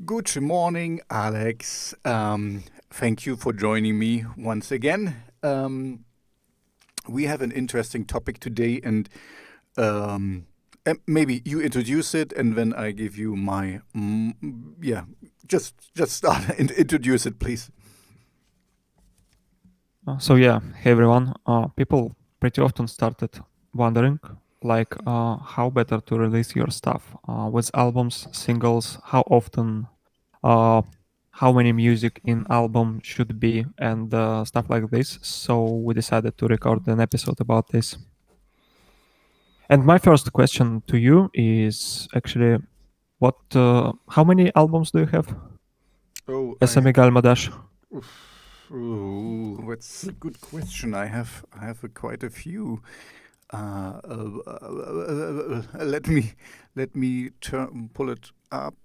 Good morning, Alex. Thank you for joining me once again. We have an interesting topic today, um, and maybe you introduce it, and then I give you my yeah. Just start and introduce it, please. Hey everyone. People pretty often started wondering, how better to release your stuff with albums, singles, how often, uh, how many music in album should be, and stuff like this. So we decided to record an episode about this. And my first question to you is actually, how many albums do you have Oh, as a Megalmodas? that's a good question. I have quite a few. Let me pull it up.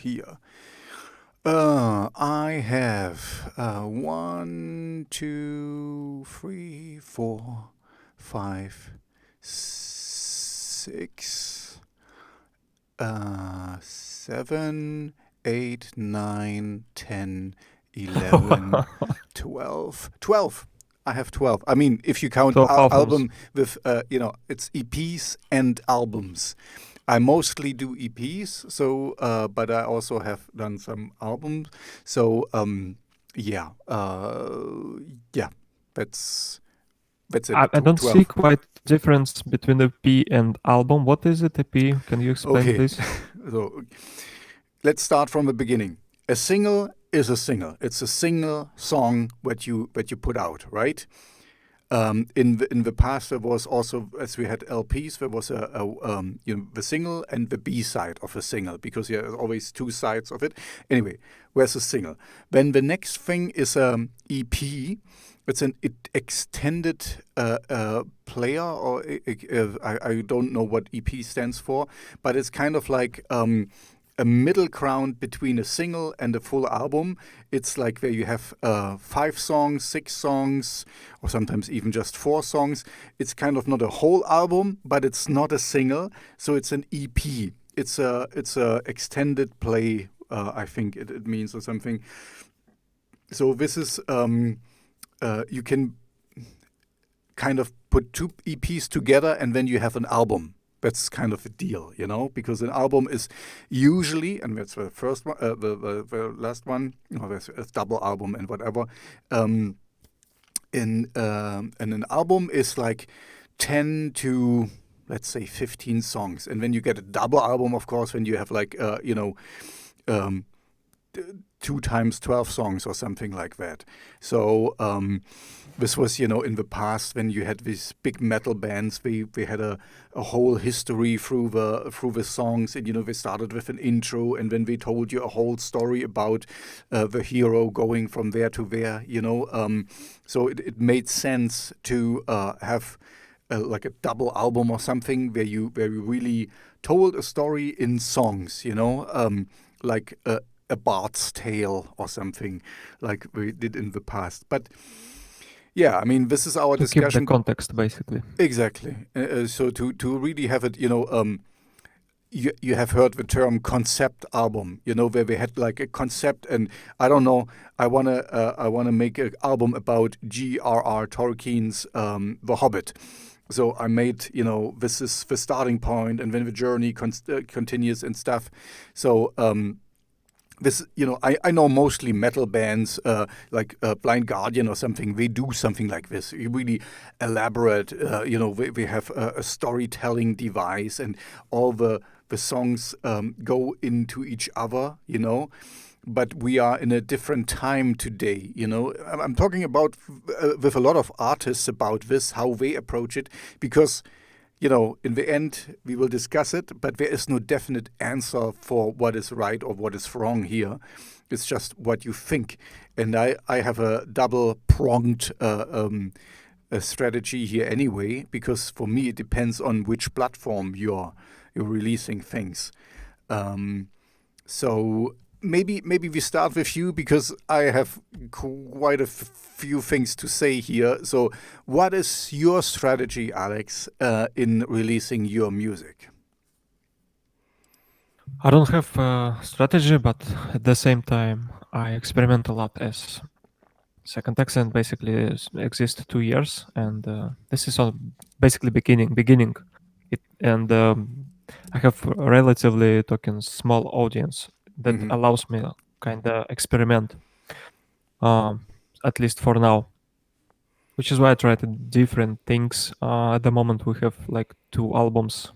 Here. I have one, two, three, four, five, six, seven, eight, nine, 10, 11, 12. 12. I have 12. I mean, if you count 12 albums. album with, it's EPs and albums. I mostly do EPs, but I also have done some albums. So, yeah, yeah, that's that's it. I don't see 12. quite difference between EP and album. What is it, EP? Can you explain, Okay, please? so let's start from the beginning. A single is a single. It's a single song that you put out, right? In the past, there was also, as we had LPs, there was the single and the B side of a single, because there's always two sides of it. Anyway, where's a single? Then the next thing is EP. It's an extended player, or I don't know what EP stands for, but it's kind of like a middle ground between a single and a full album. It's like where you have 5 songs, 6 songs, or sometimes even just 4 songs. It's kind of not a whole album, but it's not a single, so it's an EP. It's a extended play. I think it means, or something. So this is you can kind of put two EPs together, and then you have an album. That's kind of a deal, because an album is usually, and that's the first one, the last one, or there's a double album and whatever. Um, and an album is like 10 to, let's say, 15 songs, and then you get a double album, of course, when you have like um, 2 times 12 songs or something like that. So this was, in the past, when you had these big metal bands. They had a whole history through the songs, and they started with an intro, and then they told you a whole story about the hero going from there to there. So it made sense to have like a double album or something, where you really told a story in songs. Like a Bard's Tale or something, like we did in the past. But yeah, I mean, this is our To keep the discussion. context, basically. Exactly. So to really have it, you have heard the term concept album, where we had like a concept, and I don't know, I wanna make an album about G.R.R. Tolkien's The Hobbit. So I made, this is the starting point, and then the journey continues and stuff. So this, I know mostly metal bands, like Blind Guardian or something. They do something like this. You really elaborate. We have a storytelling device, and all the songs go into each other. But we are in a different time today. I'm talking about with a lot of artists about this, how they approach it, because in the end, we will discuss it, but there is no definite answer for what is right or what is wrong here. It's just what you think. And I have a double pronged strategy here anyway, because for me, it depends on which platform you're releasing things. Um, so maybe we start with you, because I have quite a few things to say here. So what is your strategy, Alex, in releasing your music? I don't have a strategy, but at the same time, I experiment a lot as Second Accent basically exists 2 years, and this is all basically beginning it, and I have a relatively talking small audience that Hmm. allows me kind of experiment, um, at least for now, which is why I try to different things. At the moment, we have like two albums.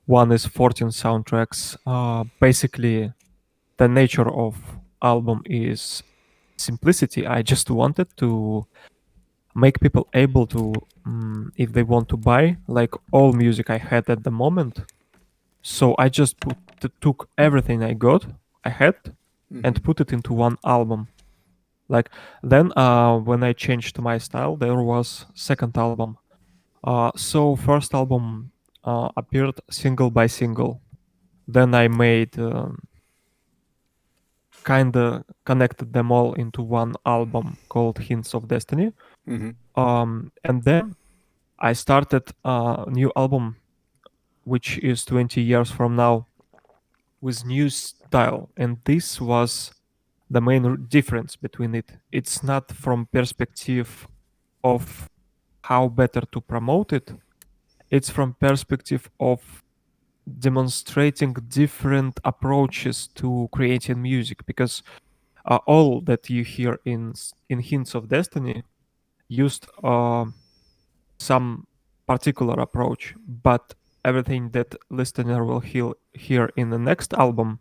One is 14 soundtracks. Basically, the nature of album is simplicity. I just wanted to make people able to, if they want to buy, like all music I had at the moment. So I just took everything I had, Hmm. and put it into one album. Like then, when I changed my style, there was second album. So first album appeared single by single. Then I made kind of connected them all into one album called Hints of Destiny. Hmm. And then I started a new album, which is 20 years from now, with new style. And this was the main difference between it. It's not from perspective of how better to promote it. It's from perspective of demonstrating different approaches to creating music, because all that you hear in Hints of Destiny used some particular approach, but everything that listener will hear in the next album,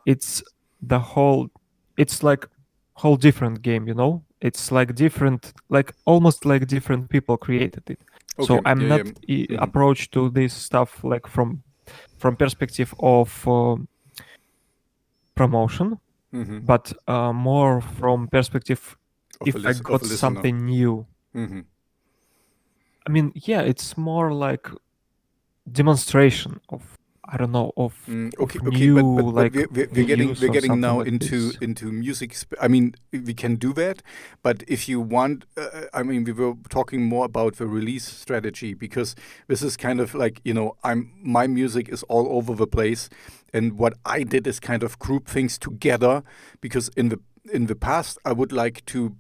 it's the whole, it's like whole different game, you know. It's like different, like almost like different people created it. So Okay. I'm Yeah. Yeah. not Hmm. approach to this stuff like from perspective of promotion, Hmm. but more from perspective Of a if I of got a listener. something new. Hmm. I mean, yeah, it's more like demonstration of, I don't know, Okay, of okay, new, but like we're views or getting something now like this. into music. I mean, we can do that, but if you want, I mean, we were talking more about the release strategy, because this is kind of like, my music is all over the place, and what I did is kind of group things together, because in the past I would like to,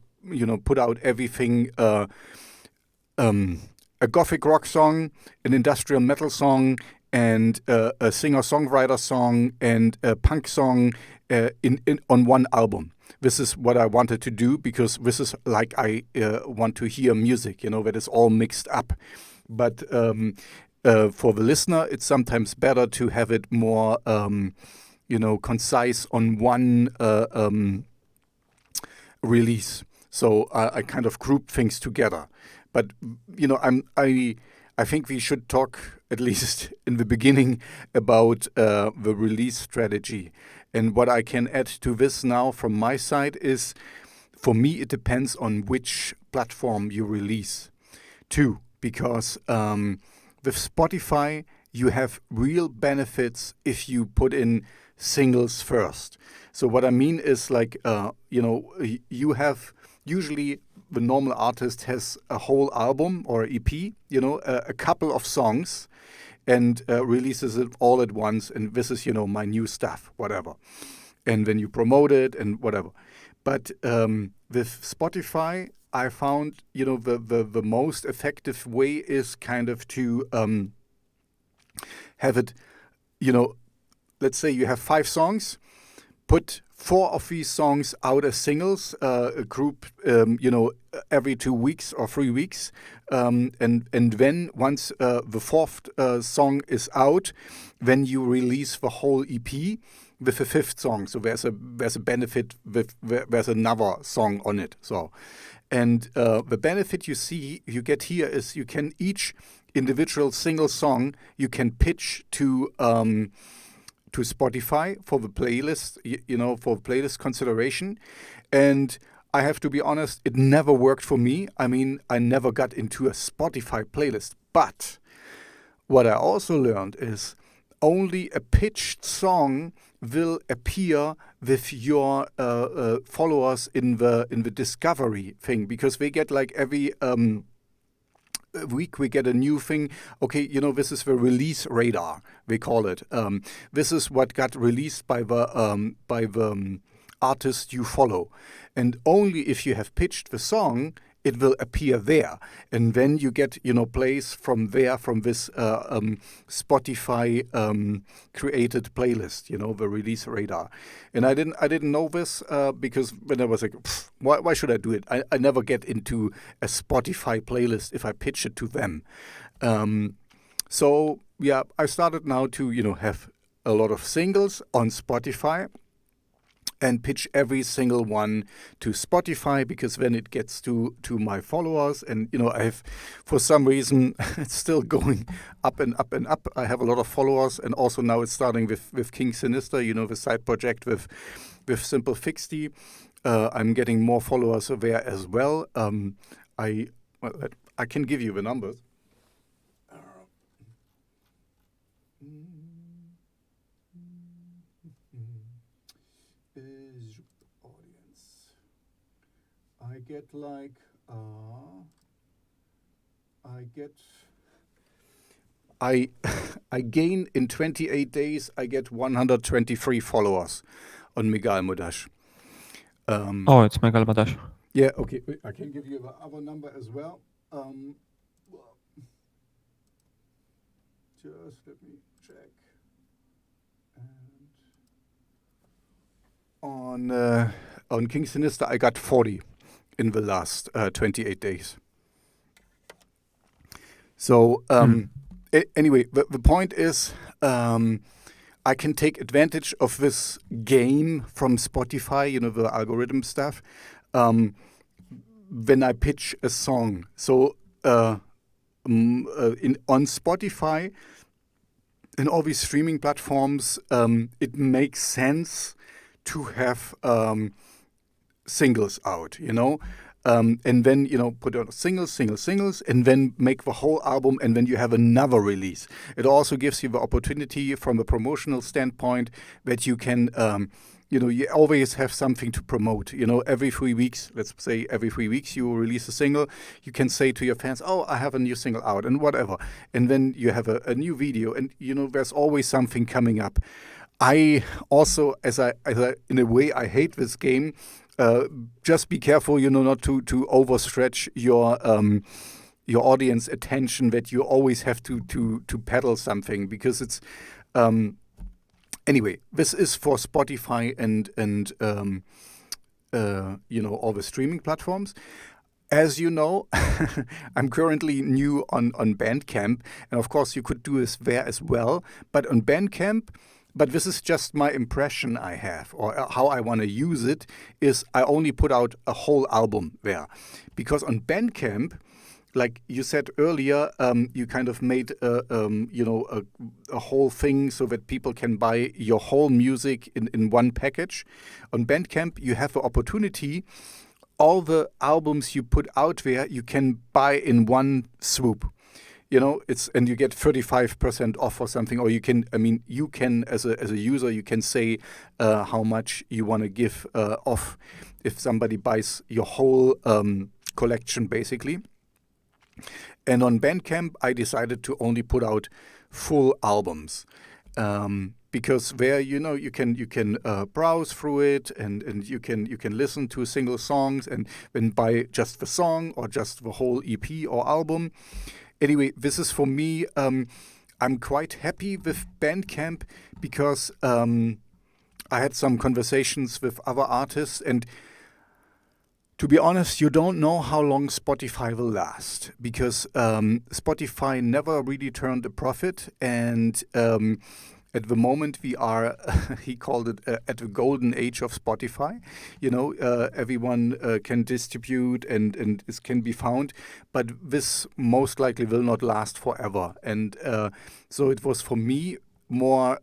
put out everything. Um, a gothic rock song, an industrial metal song, and a singer-songwriter song and a punk song in on one album. This is what I wanted to do, because this is like I want to hear music, that is all mixed up. But for the listener, it's sometimes better to have it more, concise on one release. So I kind of group things together. But I think we should talk at least in the beginning about the release strategy. And what I can add to this now from my side is, for me, it depends on which platform you release to, because with Spotify, you have real benefits if you put in singles first. So what I mean is, like, you have usually, the normal artist has a whole album or EP, a couple of songs, and releases it all at once. And this is, my new stuff, whatever. And then you promote it and whatever. But with Spotify, I found, the most effective way is kind of to have it, you know, let's say you have 5 songs, put 4 of these songs out as singles, a group, every 2 weeks or 3 weeks, and then once the fourth song is out, then you release the whole EP with the fifth song. So there's a benefit with there's another song on it. So, and the benefit you get here is, you can each individual single song you can pitch to Spotify for the playlist, for playlist consideration. And I have to be honest, it never worked for me. I mean, I never got into a Spotify playlist. But what I also learned is, only a pitched song will appear with your followers in the discovery thing, because they get like every week we get a new thing. Okay, this is the release radar, we call it. This is what got released by the artist you follow. And only if you have pitched the song, it will appear there. And then you get, plays from there, from this Spotify created playlist, the release radar. And I didn't know this because when I was like, why should I do it? I never get into a Spotify playlist if I pitch it to them. So yeah, I started now to, have a lot of singles on Spotify and pitch every single one to Spotify, because then it gets to my followers. And, I have, for some reason, it's still going up and up and up. I have a lot of followers, and also now it's starting with King Sinister, the side project with Simple Fixty. I'm getting more followers there as well. I can give you the numbers. I get I gain in 28 days. I get 123 followers on Megalmodas. It's Megalmodas. Yeah. Okay. I can give you the other number as well. Just let me check. And on King Sinister, I got 40 in the last 28 days. So anyway, the point is, I can take advantage of this game from Spotify, the algorithm stuff, when I pitch a song. So on Spotify and all these streaming platforms, it makes sense to have singles out, and then, put out singles, and then make the whole album, and then you have another release. It also gives you the opportunity from a promotional standpoint that you can, you always have something to promote. Every 3 weeks, let's say every 3 weeks you release a single, you can say to your fans, oh, I have a new single out, and whatever. And then you have a new video, and, there's always something coming up. I also, as I in a way, I hate this game. Just be careful, not to overstretch your audience attention, that you always have to peddle something, because it's anyway. This is for Spotify and all the streaming platforms. As you know, I'm currently new on Bandcamp, and of course you could do this there as well. But on Bandcamp. But this is just my impression I have, or how I want to use it, is I only put out a whole album there. Because on Bandcamp, like you said earlier, you kind of made a whole thing so that people can buy your whole music in one package. On Bandcamp, you have the opportunity, all the albums you put out there, you can buy in one swoop. And you get 35% off or something, or you can as a user, you can say how much you want to give off if somebody buys your whole collection, basically. And on Bandcamp, I decided to only put out full albums, because there, you can browse through it, and you can listen to single songs, and then buy just the song or just the whole EP or album. Anyway, this is for me. I'm quite happy with Bandcamp, because I had some conversations with other artists, and to be honest, you don't know how long Spotify will last, because Spotify never really turned a profit, and at the moment we are, he called it at the golden age of Spotify. Everyone can distribute and it can be found, but this most likely will not last forever. And so it was for me more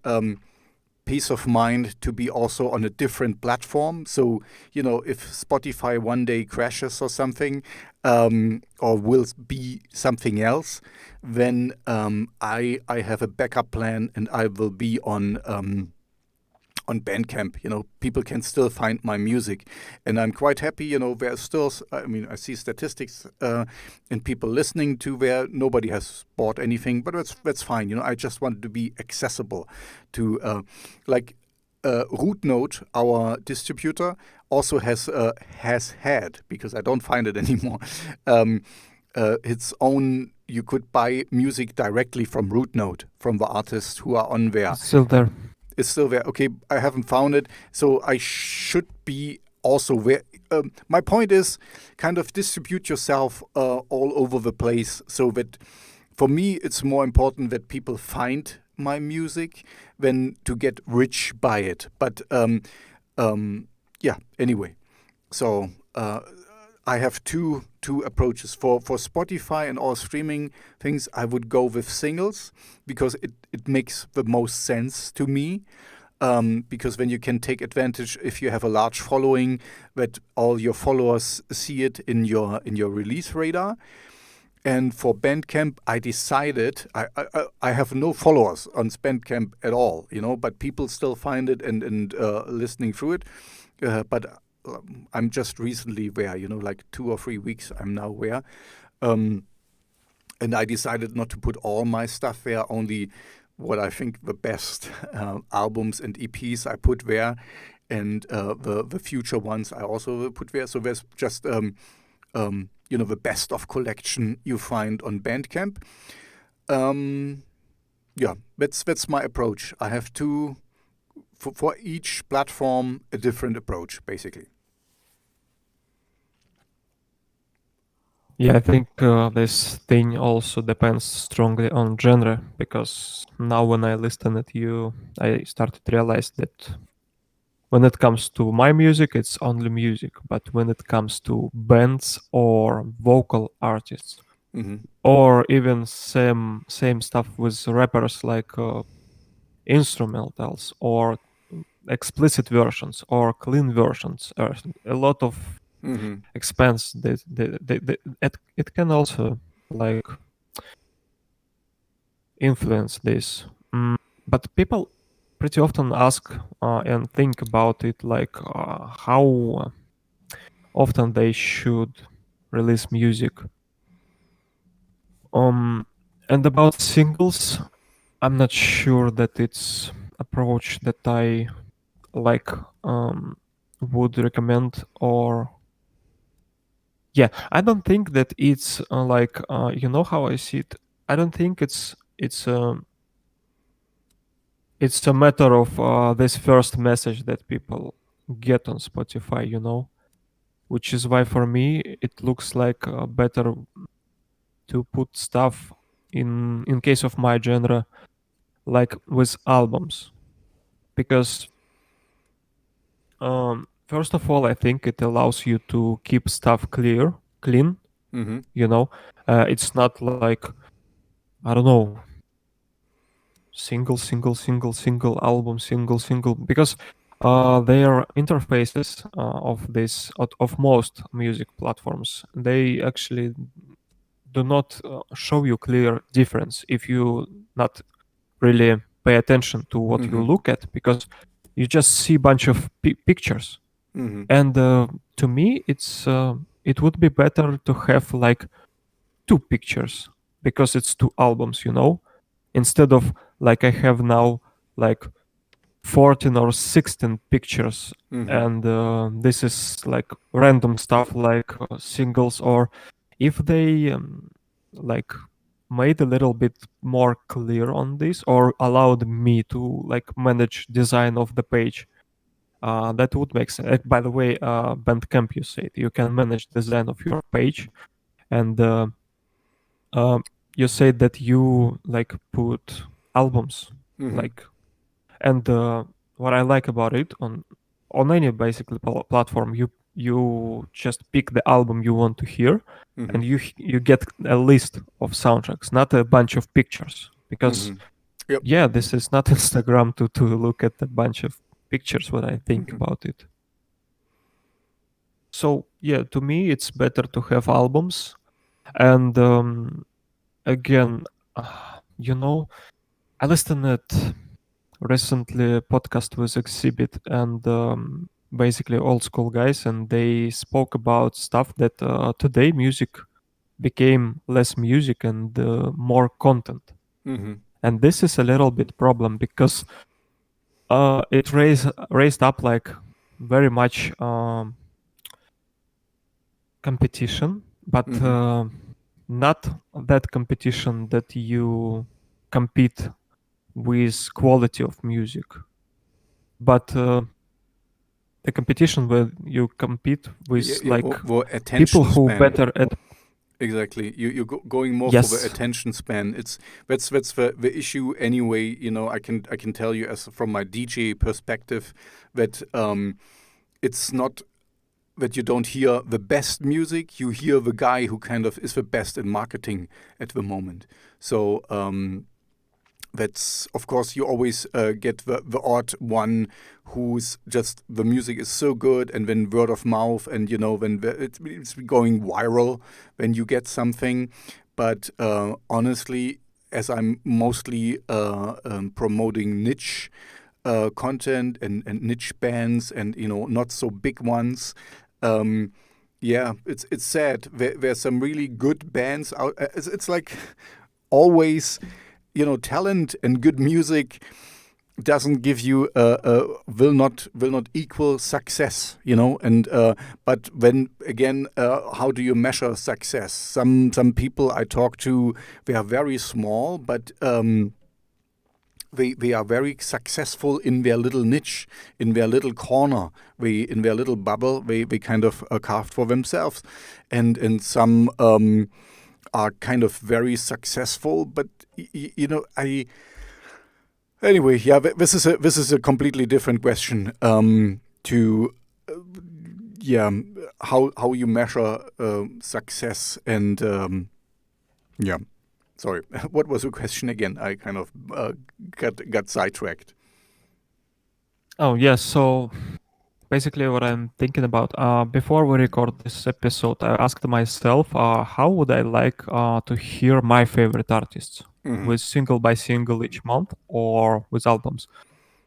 peace of mind to be also on a different platform. So, if Spotify one day crashes or something, or will be something else, then I have a backup plan, and I will be on on Bandcamp. People can still find my music, and I'm quite happy. There's still, I mean, I see statistics and people listening to where nobody has bought anything, but that's fine. I just wanted to be accessible to like Root Note, our distributor, also has had, because I don't find it anymore. Its own. You could buy music directly from Root Note, from the artists who are on there. It's still there. It's still there. Okay, I haven't found it, so I should be also there. My point is, kind of distribute yourself all over the place, so that for me it's more important that people find my music than to get rich by it. But yeah. Anyway, so I have two approaches for Spotify and all streaming things. I would go with singles because it makes the most sense to me. Because then you can take advantage, if you have a large following, that all your followers see it in your release radar. And for Bandcamp, I decided I have no followers on Bandcamp at all, but people still find it and listening through it. But I'm just recently there, like 2 or 3 weeks I'm now there. And I decided not to put all my stuff there, only what I think the best albums and EPs I put there, and the future ones I also put there. So there's just the best of collection you find on Bandcamp. Yeah, that's my approach. I have two for each platform, a different approach, basically. Yeah, I think this thing also depends strongly on genre, because now when I listen at you, I started to realize that when it comes to my music, it's only music. But when it comes to bands or vocal artists, or even same stuff with rappers, like instrumentals or explicit versions or clean versions, a lot of expense. It can also like influence this. But people pretty often ask and think about it, like how often they should release music. And about singles, I'm not sure that it's approach that I like would recommend. Or yeah, I don't think that it's like how I see it. I don't think it's a matter of this first message that people get on Spotify, which is why for me it looks like better to put stuff in case of my genre, like with albums, because first of all, I think it allows you to keep stuff clean. It's not like, I don't know, single album, single, because their interfaces of most music platforms, they actually do not show you clear difference if you not really pay attention to what you look at, because you just see a bunch of pictures. And to me, it would be better to have like 2 pictures, because it's 2 albums, instead of like I have now like 14 or 16 pictures. And this is like random stuff, like singles. Or if they like made a little bit more clear on this, or allowed me to like manage design of the page, that would make sense. By the way, Bandcamp, you said you can manage design of your page. And you said that you like put albums, like. And what I like about it, on any basically platform, you just pick the album you want to hear, and you get a list of soundtracks, not a bunch of pictures. Because Yep. yeah, this is not Instagram to look at a bunch of pictures when I think about it. So yeah, to me it's better to have albums. And again, I listen at recently podcast with Exhibit and basically old school guys, and they spoke about stuff that today music became less music and more content. Mm-hmm. And this is a little bit problem because it raised up like very much competition, but Mm-hmm. not that competition that you compete with quality of music, but the competition where you compete Yeah, with yeah, like for people attention who span. better at. Exactly. You're going more for the Yes. attention span. That's the issue anyway. I can tell you as from my DJ perspective that it's not that you don't hear the best music. You hear the guy who kind of is the best in marketing at the moment. So that's of course you always get the odd one who's just the music is so good and then word of mouth and when it's going viral when you get something. But honestly, as I'm mostly promoting niche content and niche bands and not so big ones. Yeah, it's sad. There's some really good bands out. It's like always, talent and good music doesn't give you will not equal success, and but when again, how do you measure success? Some people I talk to, they are very small, but they are very successful in their little niche, in their little corner, in their little bubble. They kind of carved for themselves, and some are kind of very successful. But I anyway, yeah, this is a completely different question. To yeah, how you measure success and yeah. Sorry, what was the question again? I kind of got sidetracked. Oh yes. So basically, what I'm thinking about before we record this episode, I asked myself, how would I like to hear my favorite artists, Hmm. with single by single each month or with albums?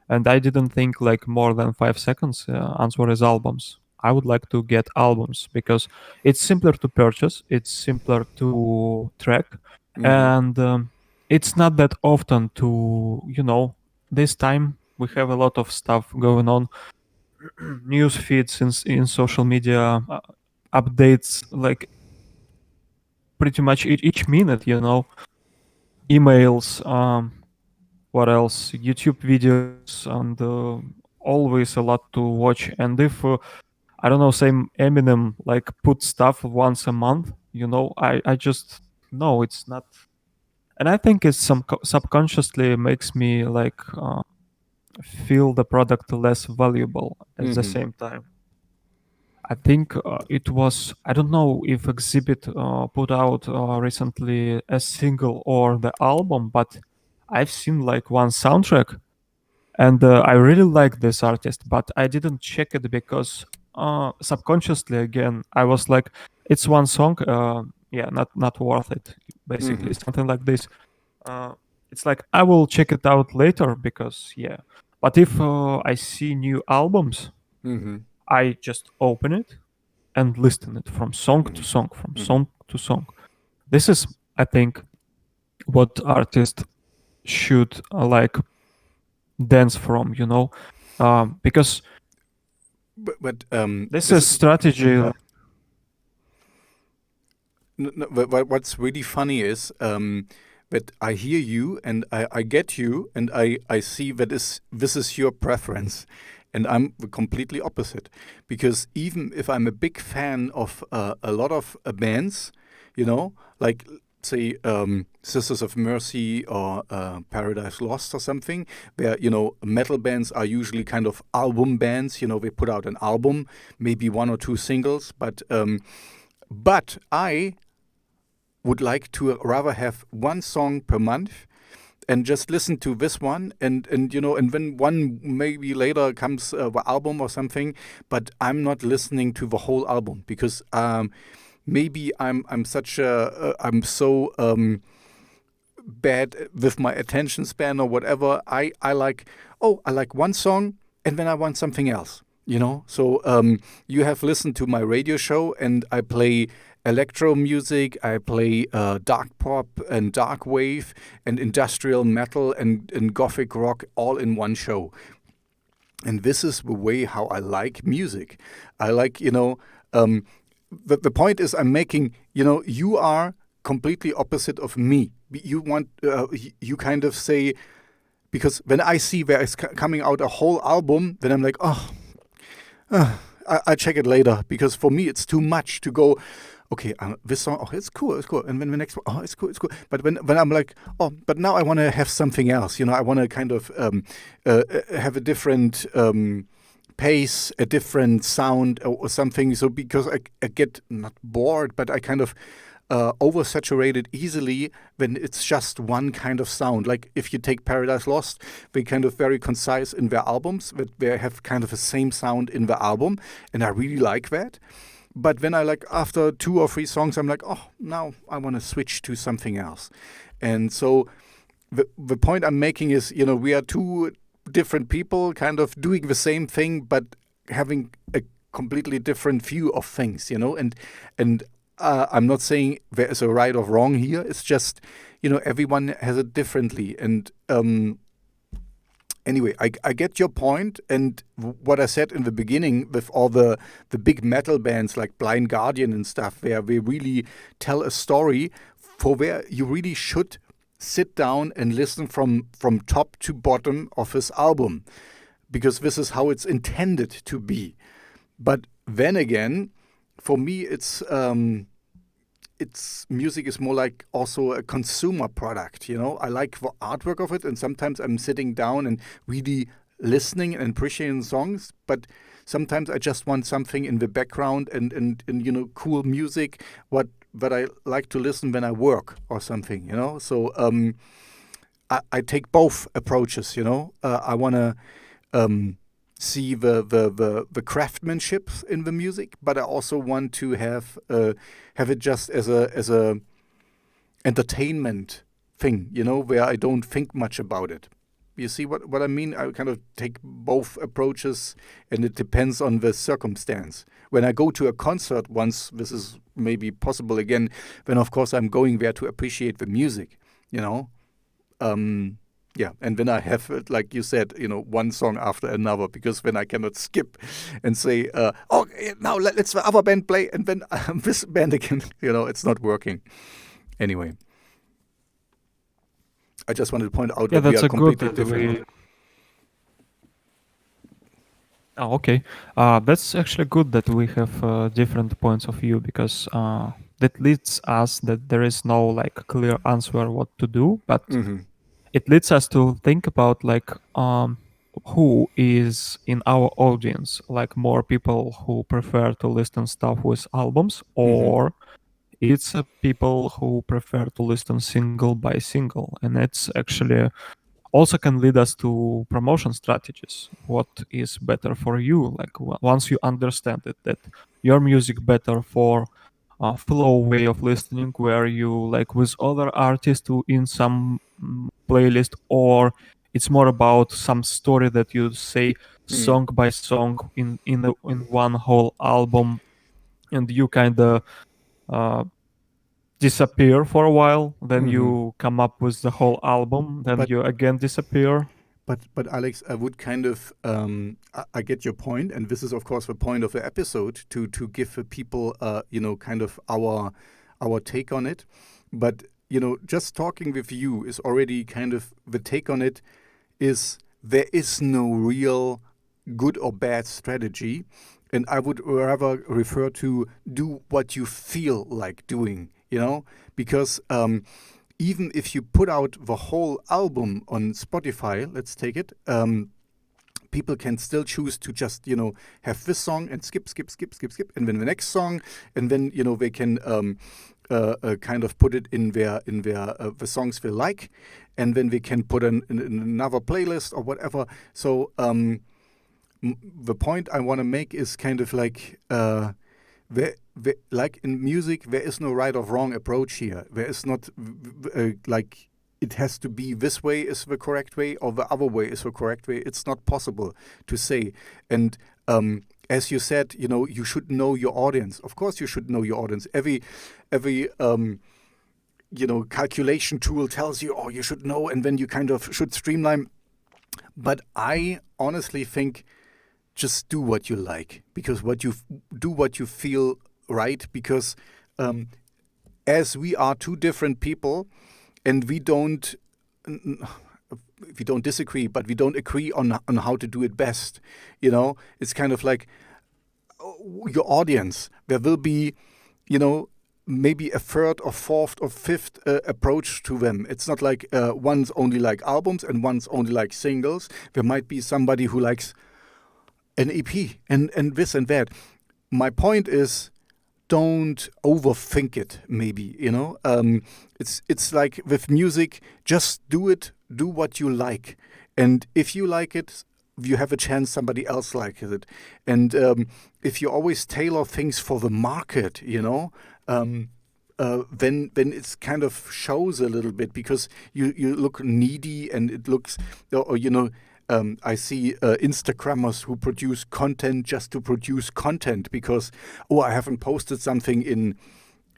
And I didn't think like more than 5 seconds. Answer is albums. I would like to get albums because it's simpler to purchase, it's simpler to track, Hmm. and it's not that often to, this time we have a lot of stuff going on, news feeds in social media, updates like pretty much each minute, emails, what else, YouTube videos, and always a lot to watch. And if I don't know, same Eminem like put stuff once a month, I just no, it's not. And I think it's subconsciously makes me like feel the product less valuable at the Hmm. same time. I think it was, I don't know if Exhibit put out recently a single or the album, but I've seen like one soundtrack, and I really like this artist, but I didn't check it because subconsciously again I was like, it's one song, yeah, not worth it. Basically, Hmm. something like this. Uh, it's like I will check it out later because yeah. But if I see new albums, Hmm. I just open it and listen it from song to Hmm. song, from Hmm. song to song. This is, I think, what artists should like dance from, because But this this is is strategy. what's really funny is that I hear you and I get you and I see that this is your preference, and I'm the completely opposite, because even if I'm a big fan of a lot of bands, like say Sisters of Mercy or Paradise Lost or something, where metal bands are usually kind of album bands. They put out an album, maybe one or two singles, but I would like to rather have one song per month and just listen to this one, and then one maybe later comes the album or something, but I'm not listening to the whole album because maybe I'm so bad with my attention span or whatever, I like one song and then I want something else. So you have listened to my radio show, and I play electro music, I play dark pop and dark wave and industrial metal and gothic rock all in one show. And this is the way how I like music. I like, the point is I'm making, you are completely opposite of me. You want, you kind of say, because when I see there is coming out a whole album, then I'm like, I check it later, because for me it's too much to go. Okay, this song, it's cool, and then the next one, it's cool. But when I'm like, but now I want to have something else. I want to kind of have a different pace, a different sound, or something. So because I get not bored, but I kind of oversaturated easily when it's just one kind of sound. Like if you take Paradise Lost, they kind of very concise in their albums, but they have kind of the same sound in the album, and I really like that. But when I after 2 or 3 songs, I'm like, now I want to switch to something else. And so the point I'm making is, we are 2 different people kind of doing the same thing, but having a completely different view of things, and I'm not saying there is a right or wrong here. It's just, everyone has it differently. And anyway, I get your point, and what I said in the beginning with all the big metal bands like Blind Guardian and stuff, where we really tell a story for where you really should sit down and listen from top to bottom of his album, because this is how it's intended to be. But then again, for me, it's music is more like also a consumer product. I like the artwork of it, and sometimes I'm sitting down and really listening and appreciating songs. But sometimes I just want something in the background and cool music that I like to listen when I work or something. So I take both approaches. I want to see the craftsmanship in the music, but I also want to have it just as a entertainment thing, where I don't think much about it. You see what I mean? I kind of take both approaches, and it depends on the circumstance. When I go to a concert once, this is maybe possible again, then of course I'm going there to appreciate the music, Yeah, and then I have, like you said, one song after another, because then I cannot skip and say, now let's the other band play, and then this band again. It's not working. Anyway, I just wanted to point out that we that's are a good completely that different. we. Oh, okay. That's actually good that we have different points of view, because that leads us that there is no clear answer what to do, but it leads us to think about who is in our audience, more people who prefer to listen stuff with albums, or it's people who prefer to listen single by single, and it's actually also can lead us to promotion strategies. What is better for you? Once you understand it, that your music better for a flow way of listening, where you with other artists in some playlist, or it's more about some story that you say song by song in one whole album, and you kind of uh, disappear for a while, then you come up with the whole album, then But you again disappear. But Alex, I would kind of I get your point, and this is of course the point of the episode, to give the people kind of our take on it. But just talking with you is already kind of the take on it. Is there is no real good or bad strategy, and I would rather refer to do what you feel like doing. Because even if you put out the whole album on Spotify, let's take it, people can still choose to just, have this song and skip, and then the next song, and then, they can kind of put it in their the songs they like, and then they can put in another playlist or whatever. So the point I want to make is kind of like like in music, there is no right or wrong approach here. There is not it has to be this way is the correct way or the other way is the correct way. It's not possible to say. And as you said, you should know your audience. Of course, you should know your audience. Every calculation tool tells you, oh, you should know, and then you kind of should streamline. But I honestly think just do what you like, because do what you feel right, because as we are two different people, and we don't disagree, but we don't agree on how to do it best. It's kind of like your audience. There will be, maybe a third or fourth or fifth approach to them. It's not like one's only like albums and one's only like singles. There might be somebody who likes an EP and this and that. My point is, don't overthink it. Maybe it's like with music, just do what you like, and if you like it, you have a chance somebody else likes it. And if you always tailor things for the market, then it's kind of shows a little bit, because you look needy, and it looks, or I see Instagrammers who produce content just to produce content because, I haven't posted something in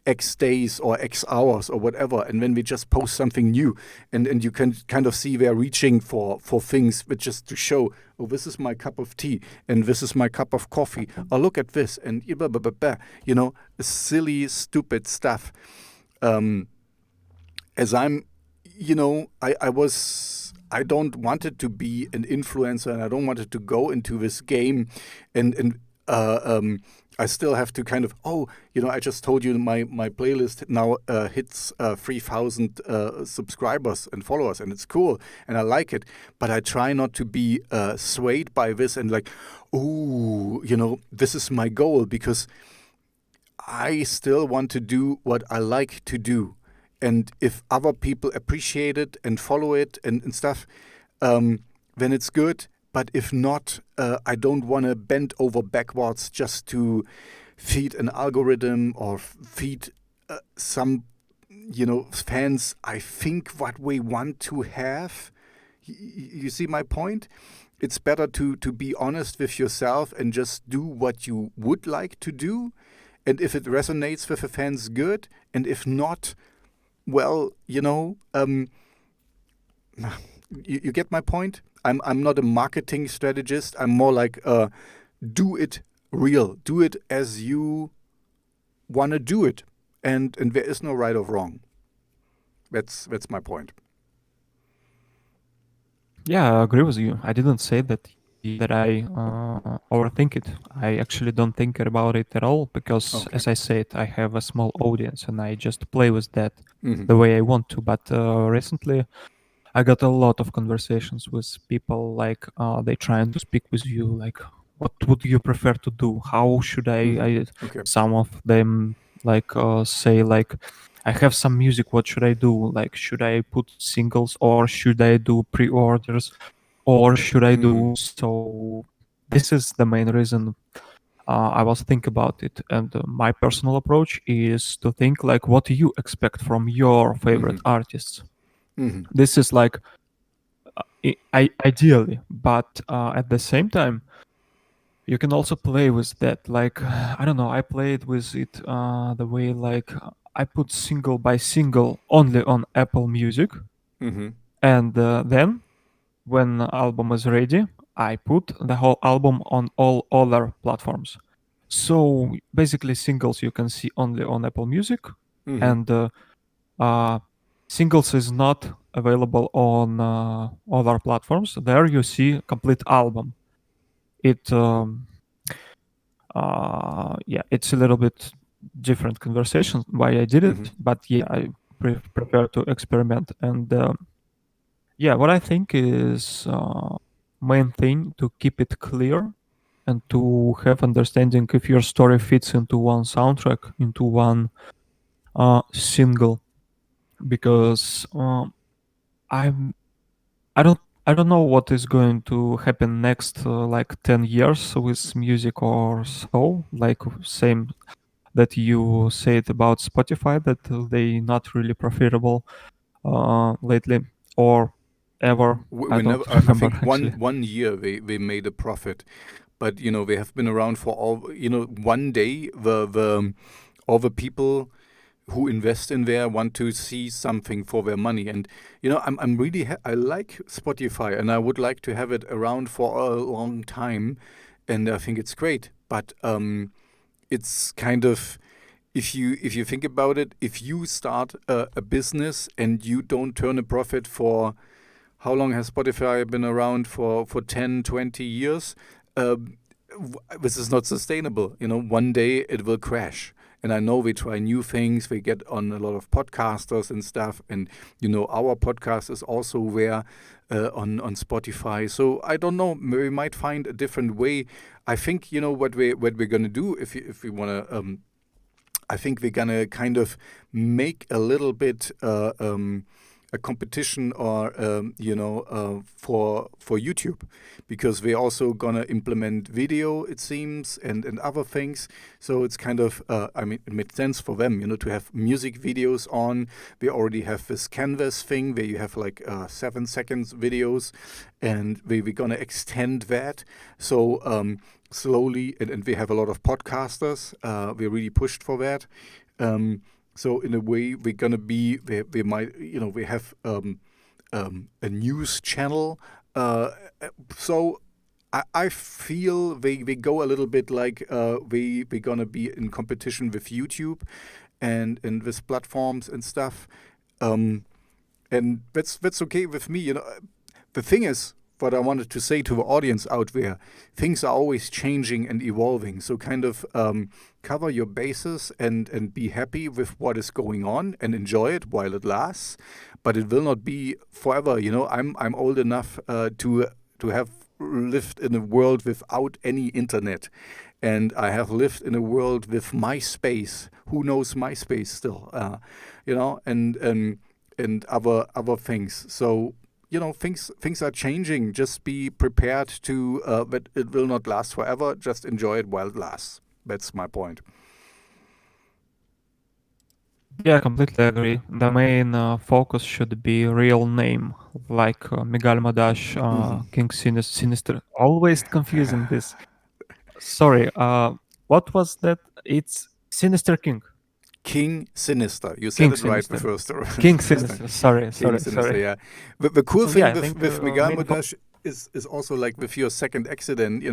X days or X hours or whatever, and then we just post something new, and you can kind of see they're reaching for things, but just to show, this is my cup of tea, and this is my cup of coffee. Oh, look at this, and blah, blah, blah, blah. Silly, stupid stuff. As I'm, I don't want it to be an influencer, and I don't want it to go into this game, and I still have to kind of, I just told you my playlist now hits 3,000 subscribers and followers, and it's cool, and I like it. But I try not to be swayed by this and like, this is my goal, because I still want to do what I like to do. And if other people appreciate it and follow it and stuff, then it's good. But if not, I don't want to bend over backwards just to feed an algorithm or feed some, fans, I think, what we want to have. You see my point? It's better to be honest with yourself and just do what you would like to do. And if it resonates with the fans, good. And if not, well, you get my point? I'm not a marketing strategist. I'm more like do it real. Do it as you want to do it. And there is no right or wrong. That's my point. Yeah, I agree with you. I didn't say that I overthink it. I actually don't think about it at all, because, as I said, I have a small audience and I just play with that the way I want to. But recently, I got a lot of conversations with people, like they trying to speak with you, like, what would you prefer to do? How should I Some of them like say like, I have some music, what should I do? Like, should I put singles, or should I do pre-orders, or should I do so? This is the main reason I was thinking about it. And my personal approach is to think like, what do you expect from your favorite artists? This is like ideally, but at the same time, you can also play with that. Like, I don't know, I played with it the way like I put single by single only on Apple Music, and then when the album is ready, I put the whole album on all other platforms. So basically, singles you can see only on Apple Music, and singles is not available on other platforms. There you see complete album. It it's a little bit different conversation why I did it, but yeah, I prefer to experiment. And what I think is main thing to keep it clear and to have understanding if your story fits into one soundtrack, into one single, because I'm I don't know what is going to happen next like 10 years with music or so, like same that you said about Spotify, that they not really profitable. lately or ever. I We don't never. I remember think actually. one year they made a profit, but they have been around for all. One day the all the people who invest in there want to see something for their money, and I'm really I like Spotify, and I would like to have it around for a long time, and I think it's great. But it's kind of, if you think about it, if you start a business and you don't turn a profit for, how long has Spotify been around? For 10, 20 years? This is not sustainable. One day it will crash. And I know we try new things. We get on a lot of podcasters and stuff. And, our podcast is also there on Spotify. So I don't know. We might find a different way. I think, what we're going to do, if we want to, I think we're gonna kind of make a little bit a competition, or for YouTube, because we're also gonna implement video, it seems, and other things. So it's kind of, I mean, it makes sense for them, to have music videos on. We already have this Canvas thing where you have like 7 seconds videos, and we're gonna extend that. So slowly, and we have a lot of podcasters. We're really pushed for that. So in a way, we're gonna be. We might, we have a news channel. So I feel we go a little bit like, we're gonna be in competition with YouTube and with platforms and stuff. And that's okay with me. The thing is, what I wanted to say to the audience out there, things are always changing and evolving. So kind of cover your bases and be happy with what is going on and enjoy it while it lasts. But it will not be forever. I'm old enough to have lived in a world without any internet. And I have lived in a world with MySpace. Who knows MySpace still? And other things. So things are changing. Just be prepared to, but it will not last forever. Just enjoy it while it lasts. That's my point. Yeah, completely agree. The main focus should be real name, like Megalmodas, King Sinister. Always confusing this. Sorry, what was that? It's Sinister King. King Sinister. You said King it right the Sinister. first, King first time. Sinister. Sorry, King sorry, Sinister, sorry. yeah. The cool So yeah, thing I think with main Megalmodas is also like with your second accident,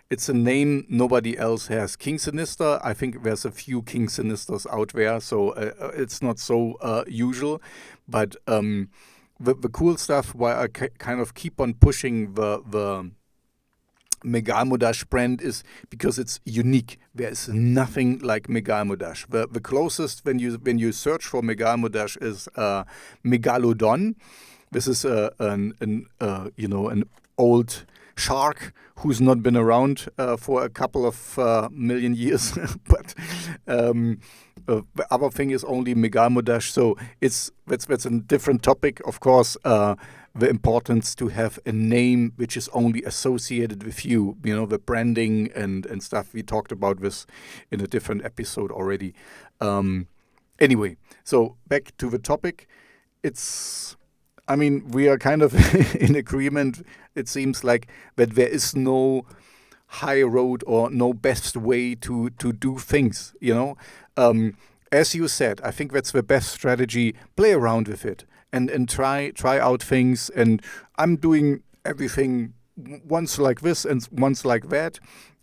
it's a name nobody else has. King Sinister, I think there's a few King Sinisters out there, so it's not so usual. But the cool stuff, why I kind of keep on pushing the Megalmodas brand, is because it's unique. There is nothing like Megalmodas. The closest, when you search for Megalmodas, is Megalodon. This is an old shark who's not been around for a couple of million years. But the other thing is only Megalmodas. So that's a different topic, of course. The importance to have a name which is only associated with you. The branding and stuff. We talked about this in a different episode already. Anyway, so back to the topic. I mean, we are kind of in agreement. It seems like that there is no high road or no best way to do things. As you said, I think that's the best strategy. Play around with it and try out things. And I'm doing everything once like this and once like that.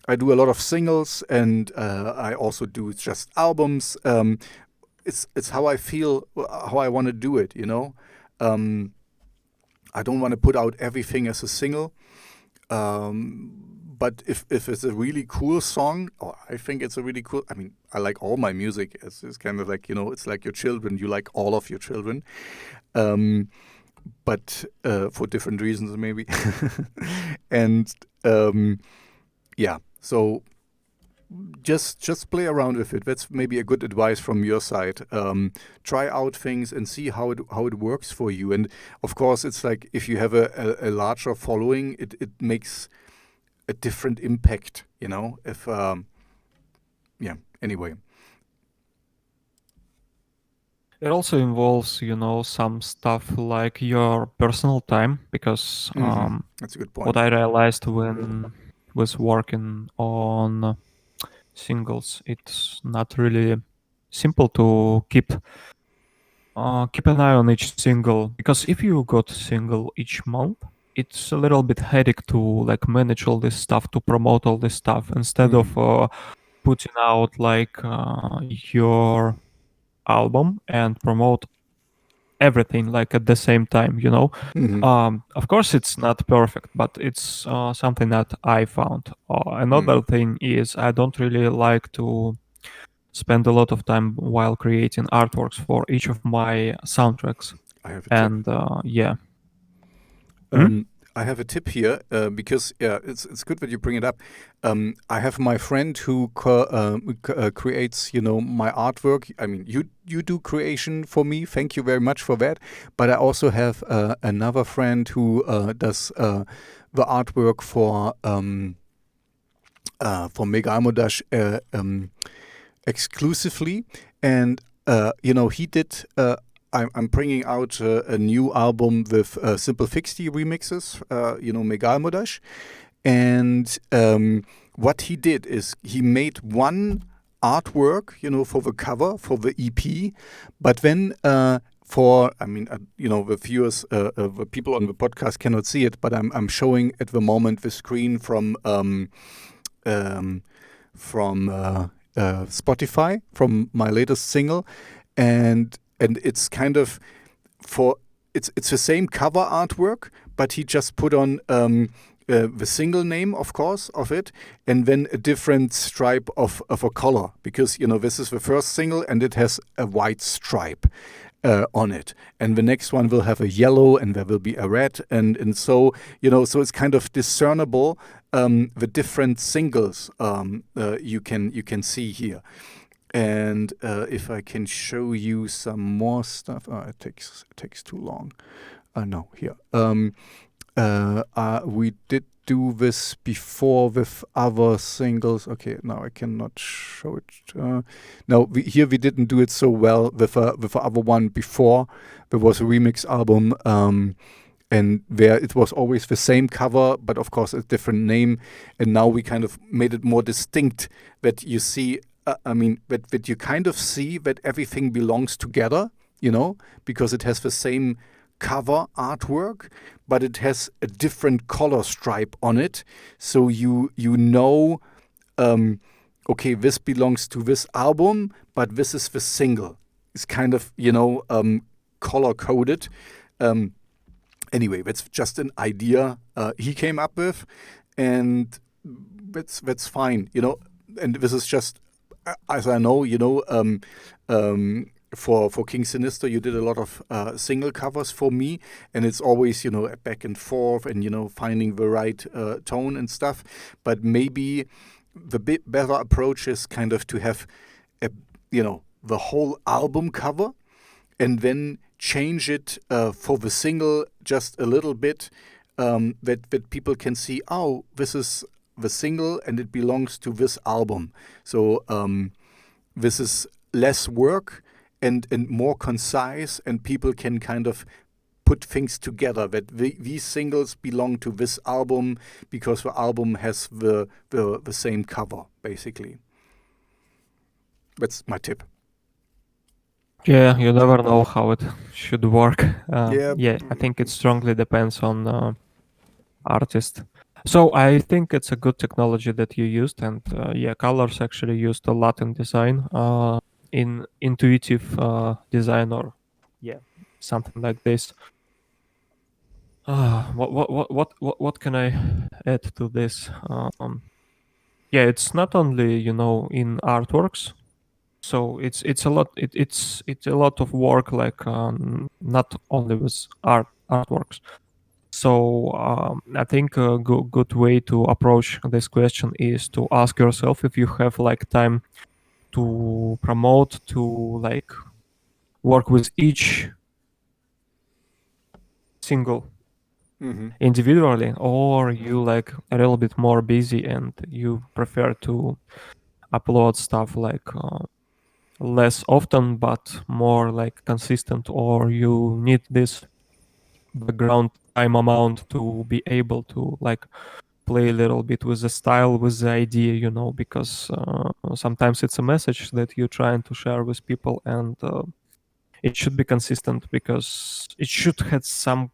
I do a lot of singles, and I also do just albums. It's how I feel, how I want to do it. Um, I don't want to put out everything as a single. But if it's a really cool song, or I think it's a really cool. I mean, I like all my music. It's kind of like, it's like your children. You like all of your children, but for different reasons maybe. And yeah, so just play around with it. That's maybe a good advice from your side. Try out things and see how it works for you. And of course, it's like if you have a larger following, it makes a different impact. If yeah. Anyway. It also involves, some stuff like your personal time, because That's a good what point. I realized when was working on singles, it's not really simple to keep an eye on each single, because if you got single each month, it's a little bit headache to like manage all this stuff, to promote all this stuff, instead of putting out like your album and promote everything like at the same time. Hmm. Of course it's not perfect, but it's something that I found. Another thing is I don't really like to spend a lot of time while creating artworks for each of my soundtracks. I have a tip. And yeah. Hmm? Um, I have a tip here because yeah, it's good that you bring it up. I have my friend who creates, my artwork. I mean, you do creation for me. Thank you very much for that. But I also have another friend who does the artwork for Megalmodas exclusively, and he did. I'm bringing out a new album with Simple Fixty remixes, Megalmodas. And what he did is he made one artwork, for the cover, for the EP, but then the viewers, the people on the podcast cannot see it, but I'm showing at the moment the screen um, from Spotify, from my latest single, and it's kind of for it's the same cover artwork, but he just put on the single name, of course, of it, and then a different stripe of a color, because this is the first single and it has a white stripe on it, and the next one will have a yellow and there will be a red, and so so it's kind of discernible, the different singles you can see here. And if I can show you some more stuff, it takes too long. No, here. We did do this before with other singles. Okay, now I cannot show it. No, here we didn't do it so well with the other one before. There was a remix album, and there it was always the same cover, but of course a different name. And now we kind of made it more distinct, that you see. That you kind of see that everything belongs together, because it has the same cover artwork, but it has a different color stripe on it. So okay, this belongs to this album, but this is the single. It's kind of, color coded. Anyway, that's just an idea he came up with, and that's fine, And this is just, as I know, for King Sinister, you did a lot of single covers for me, and it's always back and forth, and finding the right tone and stuff. But maybe the bit better approach is kind of to have the whole album cover, and then change it for the single just a little bit, that people can see, oh, this is the single and it belongs to this album. So this is less work and more concise, and people can kind of put things together, that these singles belong to this album because the album has the same cover, basically. That's my tip. Yeah, you never know how it should work. Yeah. Yeah, I think it strongly depends on artist. So I think it's a good technology that you used, and yeah, colors actually used a lot in design, in intuitive design, or yeah, something like this. What can I add to this? Yeah, it's not only in artworks, so it's a lot. It's a lot of work, like not only with artworks. So I think a good way to approach this question is to ask yourself if you have like time to promote, to like work with each single Mm-hmm. individually, or you like a little bit more busy and you prefer to upload stuff like less often, but more like consistent, or you need this background time amount to be able to like play a little bit with the style, with the idea, because sometimes it's a message that you're trying to share with people, and it should be consistent because it should have some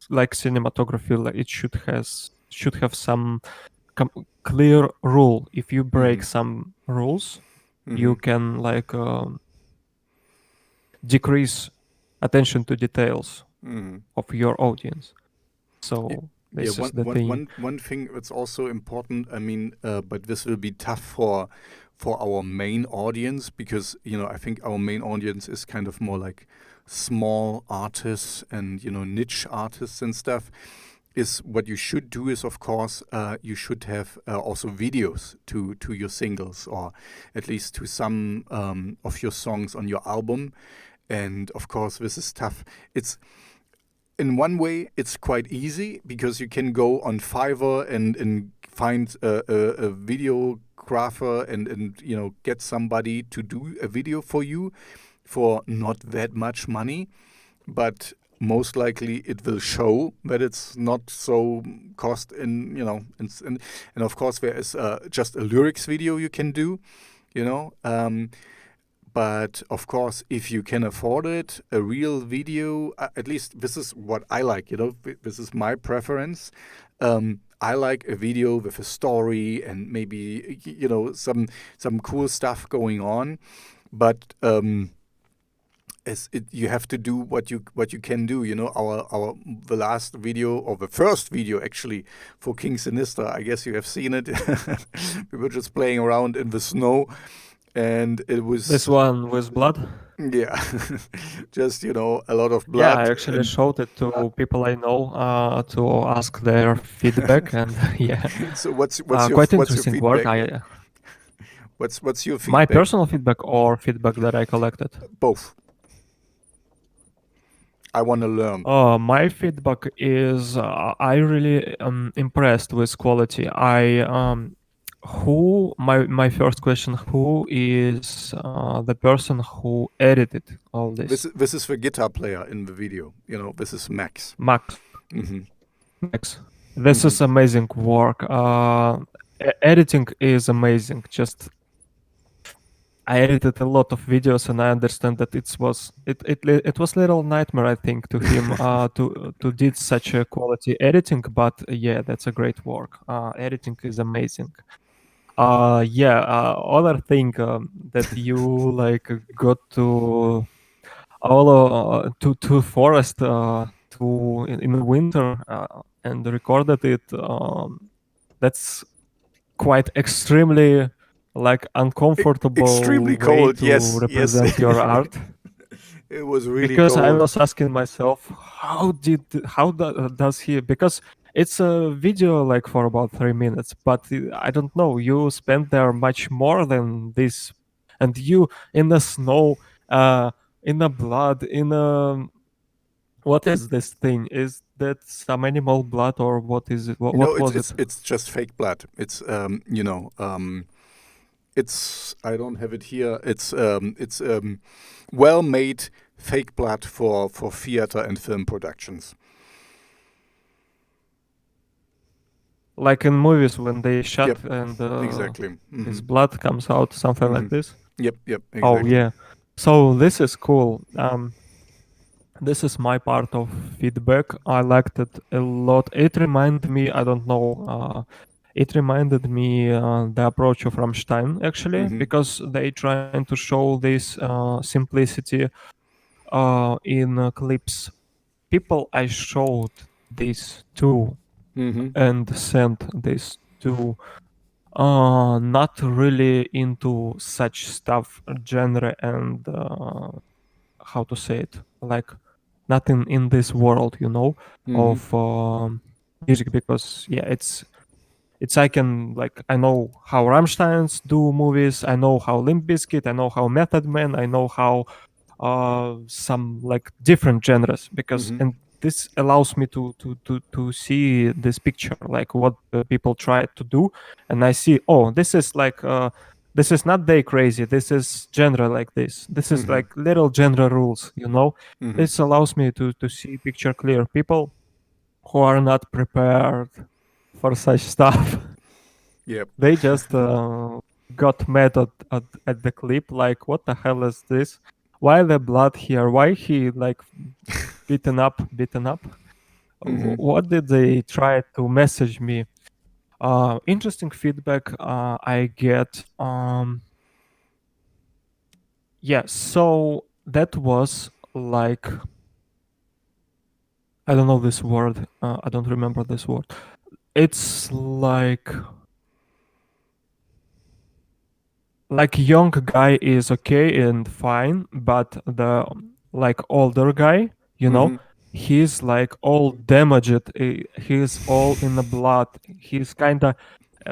like cinematography, like it should have some clear rule. If you break Mm-hmm. some rules, Mm-hmm. you can like decrease attention to details Mm-hmm. of your audience. Yeah, So yeah. this is the thing. One thing that's also important. I mean, but this will be tough for our main audience because I think our main audience is kind of more like small artists and niche artists and stuff. Is what you should do is of course you should have also videos to your singles or at least to some of your songs on your album. And of course, this is tough. It's in one way, it's quite easy because you can go on Fiverr and find a videographer and get somebody to do a video for you for not that much money, but most likely it will show that it's not so cost in and of course there is just a lyrics video you can do, you know. But of course, if you can afford it, a real video, at least this is what I like, this is my preference. I like a video with a story and maybe, some cool stuff going on. But you have to do what you can do. Our the last video or the first video actually for King Sinister. I guess you have seen it. We were just playing around in the snow, and it This was one with blood. yeah, just a lot of Yeah, blood I actually and showed it to people I know to ask their feedback, and yeah, so what's quite what's your interesting work. feedback? What's your My feedback? personal feedback or feedback that I collected. Both. I want to learn. My feedback is I really am impressed with quality. My first question, who is the person who edited all This this? this is the guitar player in the video. This is Max. Max. Mhm. Max. This Mhm. is amazing work. Editing is amazing. Just I edited a lot of videos, and I understand that it was little nightmare, I think, to him to did such a quality editing. But yeah, that's a great work. Editing is amazing. Yeah. Other thing that you like got to all to forest in the winter and recorded it. That's quite extremely like uncomfortable Extremely way cold. to Yes, yes. represent your art. It was really Because I cold. was asking myself, does he? Because it's a video like for about 3 minutes, but I don't know. You spent there much more than this, and you in the snow, uh, in the blood, in what is this thing? Is that some animal blood or what is it? What It's was it's it? it's just fake blood. It's I don't have it here. It's well made fake blood for theater and film productions. Like in movies when they shot Yep, and exactly. this Hmm. blood comes out, something Hmm. like this. Yep, Oh exactly. yeah. So this is cool. This is my part of feedback. I liked it a lot. It reminded me, I don't know, it reminded me the approach of Rammstein actually, Hmm. because they trying to show this simplicity in clips. People I showed this to Hmm. and sent this to not really into such stuff genre and how to say it, like nothing in this world, Hmm. of music, because yeah, it's I can like I know how Rammsteins do movies, I know how Limp Bizkit, I know how Method Man, I know how some like different genres, because Hmm. and this allows me to see this picture, like what people try to do, and I see, oh, this is like This is not day crazy. This is genre like this. This is Mm-hmm. like little genre rules, you know. Mm-hmm. This allows me to see picture clear. People who are not prepared for such stuff, Yep. they just got mad at the clip. Like, what the hell is this? Why the blood here? Why he like beaten up? Mm-hmm. What did they try to message me? Interesting feedback I get. Yeah, so that was like, I don't know this word. I don't remember this word. It's like young guy is okay and fine, but the like older guy, you know, Mm-hmm. he's like all damaged. He's all in the blood. He's kind of.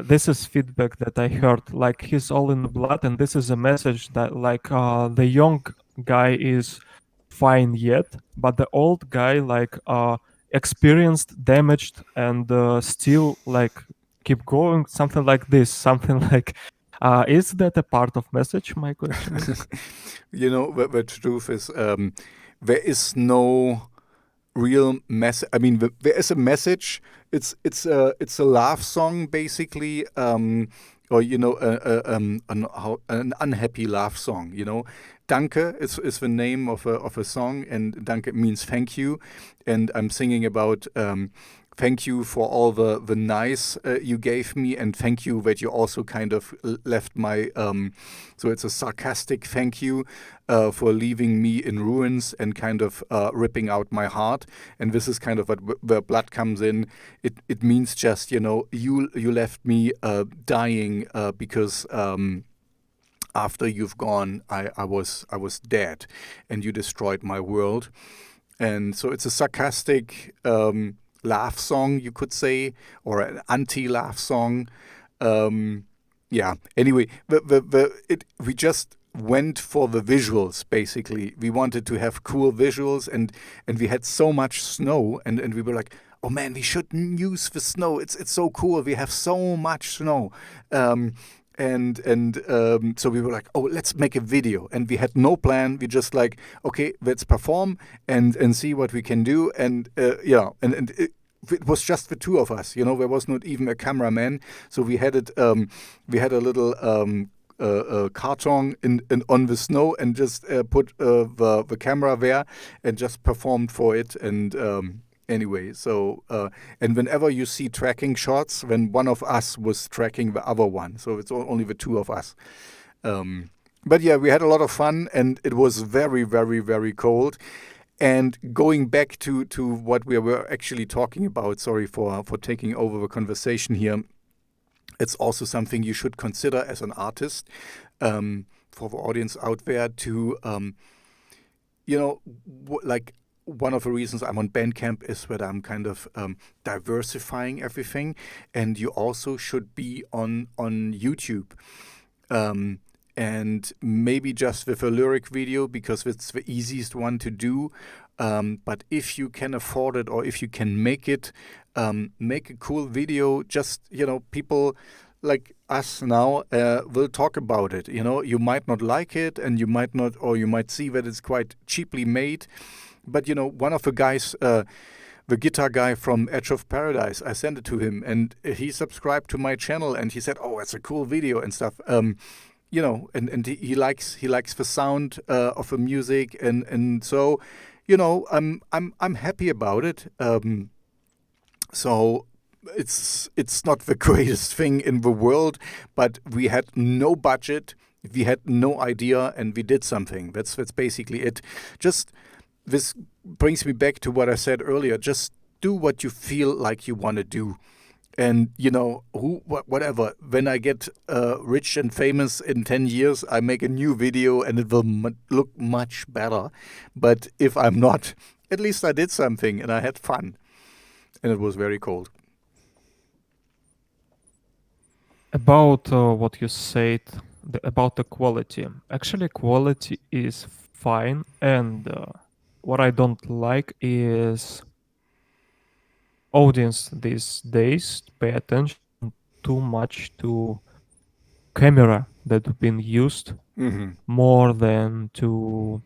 This is feedback that I heard. Like he's all in the blood, and this is a message that like the young guy is fine yet, but the old guy like experienced, damaged, and still like keep going. Something like this. Something like is that a part of message? My question is. You know, the truth is, there is no real message. I mean, there is a message. It's a laugh song basically, or you know, an unhappy laugh song. You know, Danke is the name of a song, and Danke means thank you, and I'm singing about. Thank you for all the nice you gave me, and thank you that you also kind of left my. So it's a sarcastic thank you for leaving me in ruins and kind of ripping out my heart. And this is kind of what where blood comes in. It means just you left me dying because. After you've gone, I was dead, and you destroyed my world. And so it's a sarcastic laugh song, you could say, or an anti-laugh song. Um, yeah. Anyway, we just went for the visuals. Basically, we wanted to have cool visuals, and we had so much snow, and we were like, oh man, we should use the snow. It's so cool. We have so much snow. And so we were like, oh, let's make a video. And we had no plan. We just like, okay, let's perform and see what we can do. And it was just the two of us. There was not even a cameraman. So we had it. We had a little carton in on the snow and just put the camera there and just performed for it. And anyway, so and whenever you see tracking shots, when one of us was tracking the other one, so it's only the two of us. But yeah, we had a lot of fun, and it was very, very, very cold. And going back to what we were actually talking about, sorry for taking over the conversation here. It's also something you should consider as an artist, for the audience out there to, like one of the reasons I'm on Bandcamp is that I'm kind of diversifying everything, and you also should be on YouTube. Um, and maybe just with a lyric video because it's the easiest one to do. But if you can afford it or if you can make it, make a cool video. Just people like us now will talk about it. You might not like it, and you might not, or you might see that it's quite cheaply made. But one of the guys. The guitar guy from Edge of Paradise, I sent it to him, and he subscribed to my channel, and he said, "Oh, it's a cool video and stuff." And he likes the sound of the music, and so, I'm happy about it. So it's not the greatest thing in the world, but we had no budget, we had no idea, and we did something. That's basically it. Just this brings me back to what I said earlier. Just do what you feel like you want to do, and whatever. When I get rich and famous in 10 years, I make a new video and it will look much better. But if I'm not, at least I did something and I had fun, and it was very cold. About what you said about the quality. Actually, quality is fine, and what I don't like is audience these days pay attention too much to camera that have been used Mm-hmm. more than to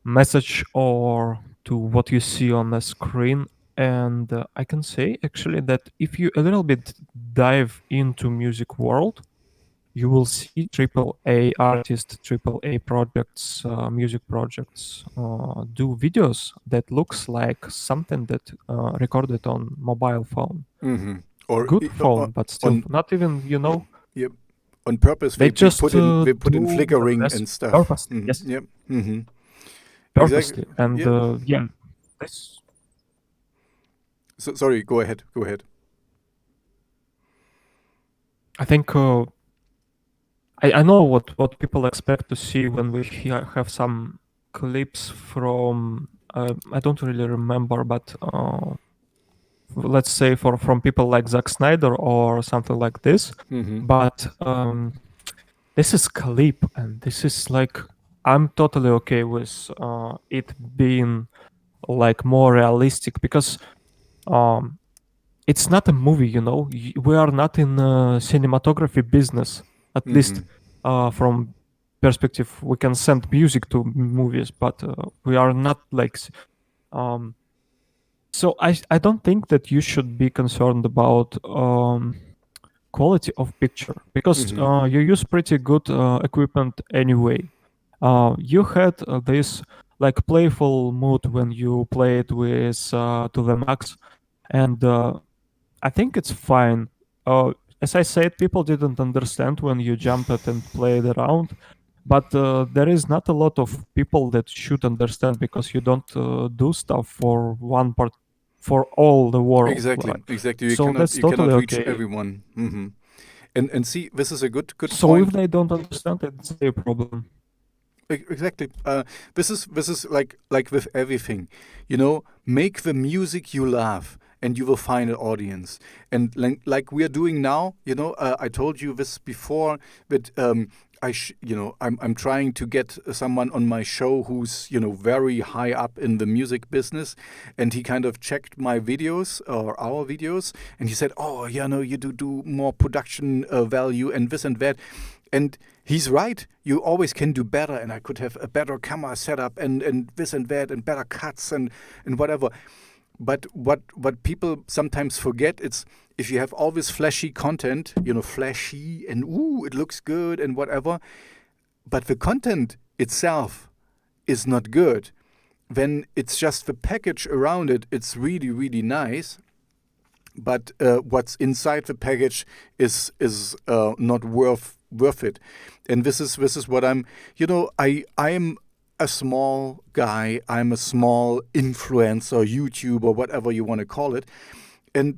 message or to what you see on the screen. And I can say actually that if you a little bit dive into music world, you will see triple A artists, triple A projects, music projects do videos that looks like something that recorded on mobile phone, Mm-hmm. Or good phone, but still on not even yep, on purpose they they just put in do the flickering rest and stuff. purposely. Mm-hmm. Yes, Yep. Mm-hmm. Exactly. purposely, and Yep. yeah, this So, sorry. Go ahead. Go ahead. I think I know what people expect to see when we have some clips from I don't really remember, but let's say from people like Zack Snyder or something like this. Mm-hmm. But this is clip, and this is like I'm totally okay with it being like more realistic because um, it's not a movie, We are not in cinematography business, at least Mm-hmm. from perspective. We can send music to movies, but we are not like. Um, so I don't think that you should be concerned about quality of picture because Mm-hmm. you use pretty good equipment anyway. You had this like playful mood when you played with to the max, and I think it's fine. As I said, people didn't understand when you jumped and played around, but there is not a lot of people that should understand because you don't do stuff for one part, for all the world. Exactly. Like, Exactly. so that's You cannot totally reach okay. everyone. Mm-hmm. And see, this is a good So if point. they don't understand, it's their problem. Exactly. This is like with everything, make the music you love, and you will find an audience. And like we are doing now, I told you this before, that I'm trying to get someone on my show who's very high up in the music business, and he kind of checked my videos or our videos, and he said, "Oh, you do more production value and this and that." And he's right. You always can do better, and I could have a better camera setup and this and that and better cuts and whatever. But what people sometimes forget, it's if you have all this flashy content, flashy and ooh, it looks good and whatever, but the content itself is not good. Then it's just the package around it. It's really really nice, but what's inside the package is not worth it. And this is what I'm. I am a small guy. I'm a small influencer, YouTuber, whatever you want to call it.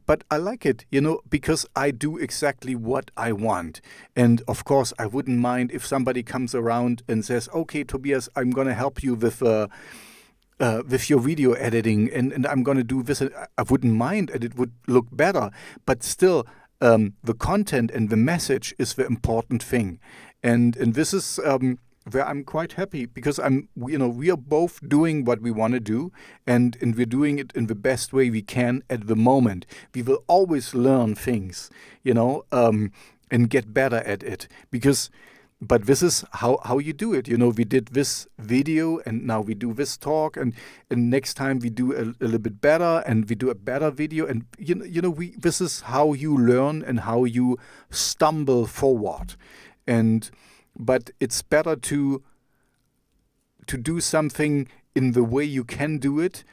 But I like it, because I do exactly what I want. And of course, I wouldn't mind if somebody comes around and says, "Okay, Tobias, I'm gonna help you with your video editing, and I'm going to do this." I wouldn't mind, and it would look better. But still, the content and the message is the important thing. And this is where I'm quite happy, because we are both doing what we want to do, and we're doing it in the best way we can at the moment. We will always learn things, and get better at it, because but this is how you do it. We did this video, and now we do this talk, and next time we do a little bit better, and we do a better video, and we this is how you learn and how you stumble forward. And but it's better to do something in the way you can do it,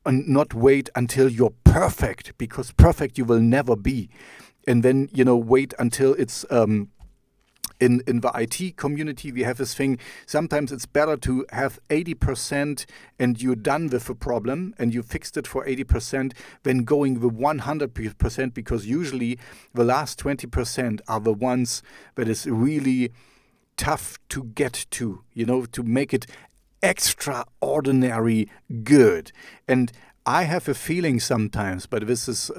and not wait until you're perfect, because perfect you will never be. And then wait until it's in the IT community, we have this thing. Sometimes it's better to have 80% and you're done with the problem and you fixed it for 80% than going the 100%, because usually the last 20% are the ones that is really tough to get to make it extraordinary good. And I have a feeling sometimes, but this is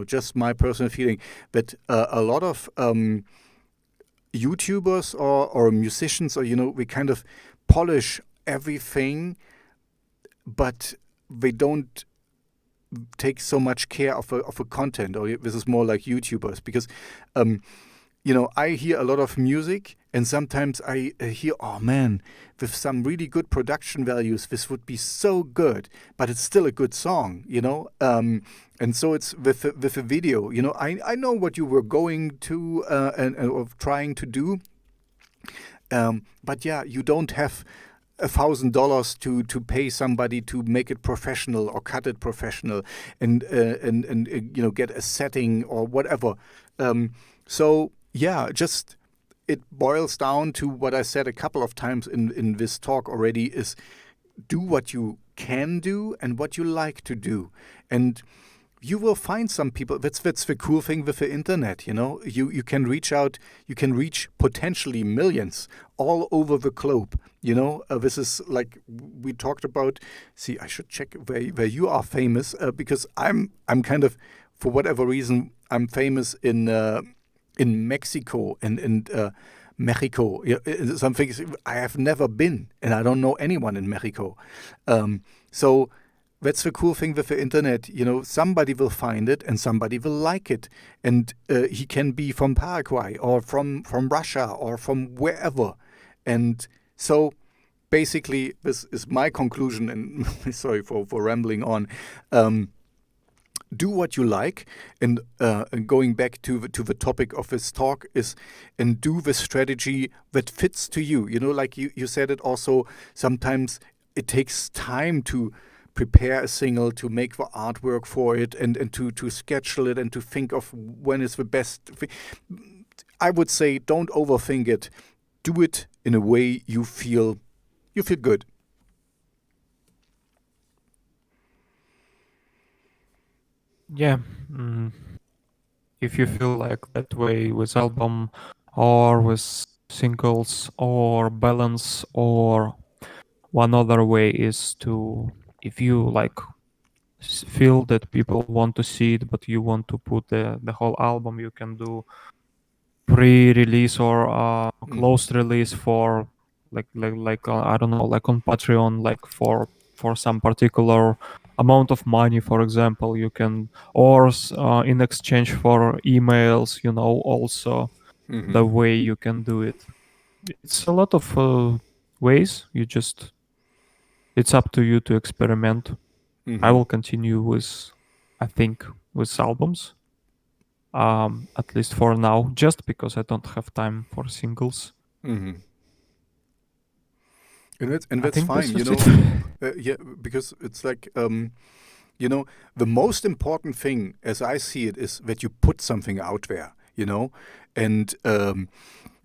just my personal feeling, that a lot of YouTubers or musicians, or we kind of polish everything, but they don't take so much care of a content. Or this is more like YouTubers, because I hear a lot of music, and sometimes I hear, oh man, with some really good production values, this would be so good, but it's still a good song. And so it's with a video. I know what you were going to and or trying to do, but yeah, you don't have $1,000 to pay somebody to make it professional or cut it professional and get a setting or whatever. So yeah, just it boils down to what I said a couple of times in this talk already: is do what you can do and what you like to do, and you will find some people. That's the cool thing with the internet. You can reach out, you can reach potentially millions all over the globe. This is like we talked about. See, I should check where you are famous, because I'm kind of, for whatever reason, I'm famous in Mexico and Mexico. Some things I have never been, and I don't know anyone in Mexico. So that's the cool thing with the internet. Somebody will find it and somebody will like it, and he can be from Paraguay or from Russia or from wherever. And so basically, this is my conclusion. And sorry for rambling on. Do what you like, and going back to the topic of this talk is, and do the strategy that fits to you. Like you said it also. Sometimes it takes time to prepare a single, to make the artwork for it, and to schedule it, and to think of when is the best. I would say don't overthink it. Do it in a way you feel good. Yeah. Mm. If you feel like that way with album or with singles or balance, or one other way is to, if you like feel that people want to see it but you want to put the whole album, you can do pre-release or closed release for I don't know, like on Patreon, like for some particular amount of money, for example. You can, or in exchange for emails, also Mm-hmm. the way you can do it. It's a lot of ways. It's up to you to experiment. I Mm-hmm. will continue with, I think, with albums, at least for now, just because I don't have time for singles. Mm-hmm. And that's I think fine. this is it. Yeah, because it's like the most important thing, as I see it, is that you put something out there. And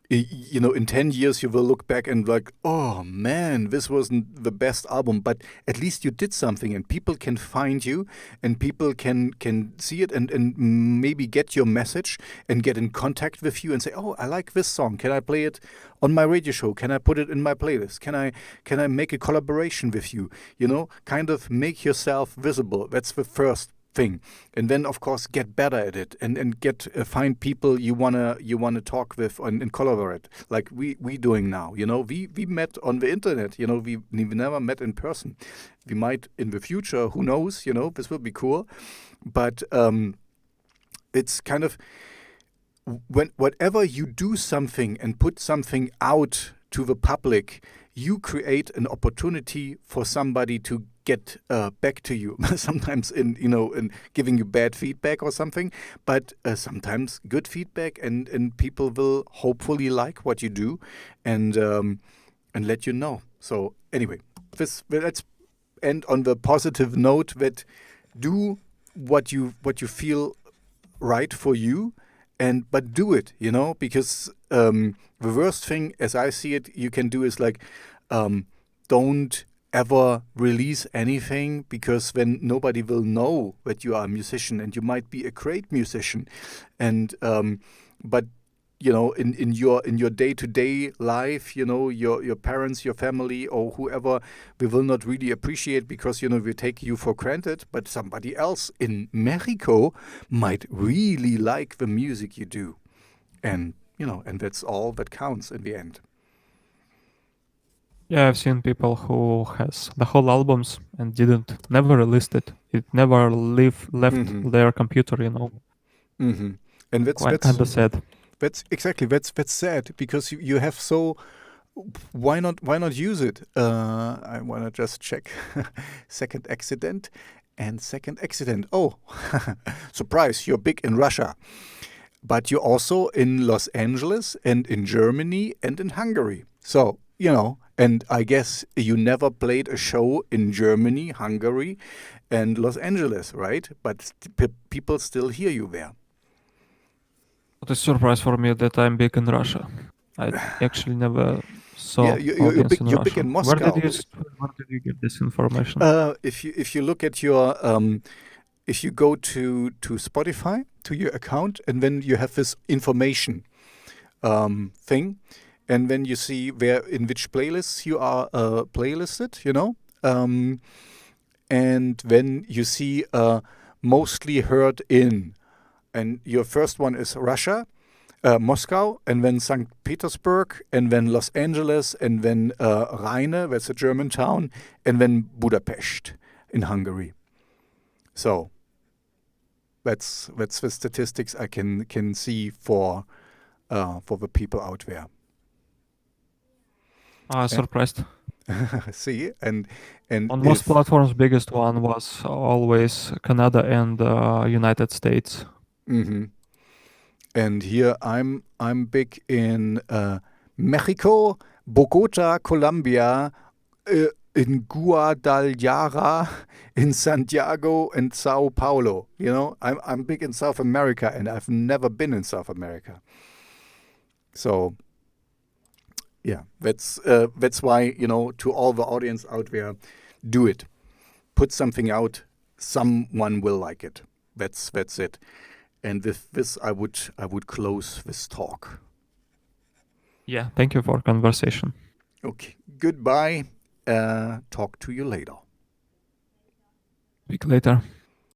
in 10 years you will look back and like, oh man, this wasn't the best album, but at least you did something, and people can find you, and people can see it, and maybe get your message and get in contact with you and say, oh, I like this song, can I play it on my radio show, can I put it in my playlist, can I make a collaboration with you, kind of make yourself visible. That's the first thing. And then of course get better at it, and get find people you wanna talk with, and collaborate, like we doing now. We met on the internet. We never met in person. We might in the future, who knows. This will be cool. But it's kind of, whatever you do something and put something out to the public, you create an opportunity for somebody to get back to you. Sometimes in giving you bad feedback or something, but sometimes good feedback, and people will hopefully like what you do, and let you know. So anyway, let's end on the positive note that do what you feel right for you, but do it, because the worst thing, as I see it, you can do is like, don't ever release anything, because then nobody will know that you are a musician, and you might be a great musician, and but in your day-to-day life, your parents, your family, or whoever, we will not really appreciate, because we take you for granted, but somebody else in Mexico might really like the music you do, and and that's all that counts in the end. Yeah, I've seen people who has the whole albums and didn't never released it. It never left Mm-hmm. their computer. Mm-hmm. And that's Quite kind that's of sad. That's exactly that's sad because you have so why not use it? I want to just check second accident. Oh, surprise! You're big in Russia, but you're also in Los Angeles and in Germany and in Hungary. So and I guess you never played a show in Germany, Hungary, and Los Angeles, right? But people still hear you there. What a surprise for me that I'm big in Russia. I actually never saw Yeah, you're audience big. in You're big Russia. in Moscow. Where did you get this information? If you look at your if you go to Spotify to your account and then you have this information thing, and then you see where in which playlists you are playlisted, and then you see mostly heard in, and your first one is Russia, Moscow, and then St. Petersburg, and then Los Angeles, and then Rheine, that's a German town, and then Budapest in Hungary. So that's the statistics I can see for the people out there. Surprised. See, and On most platforms, biggest one was always Canada and United States. Mm-hmm. And here I'm big in Mexico, Bogota, Colombia, in Guadalajara, in Santiago, and Sao Paulo. I'm big in South America, and I've never been in South America. So yeah, that's why to all the audience out there, do it. Put something out. Someone will like it. That's it. And with this, I would close this talk. Yeah, thank you for conversation. Okay, goodbye. Talk to you later. Speak later.